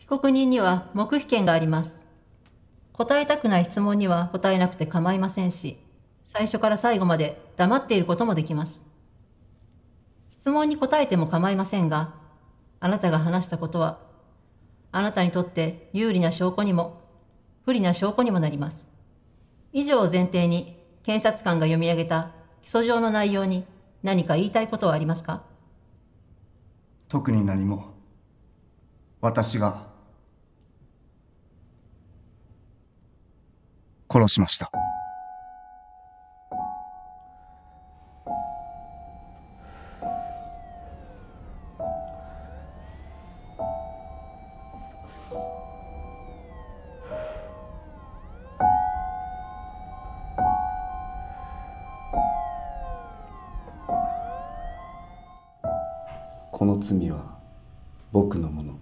被告人には黙秘権があります。答えたくない質問には答えなくて構いませんし、最初から最後まで黙っていることもできます。質問に答えても構いませんが、あなたが話したことは、あなたにとって有利な証拠にも、不利な証拠にもなります。以上を前提に、検察官が読み上げた起訴状の内容に何か言いたいことはありますか？特に何も。私が殺しました。この罪は僕のもの。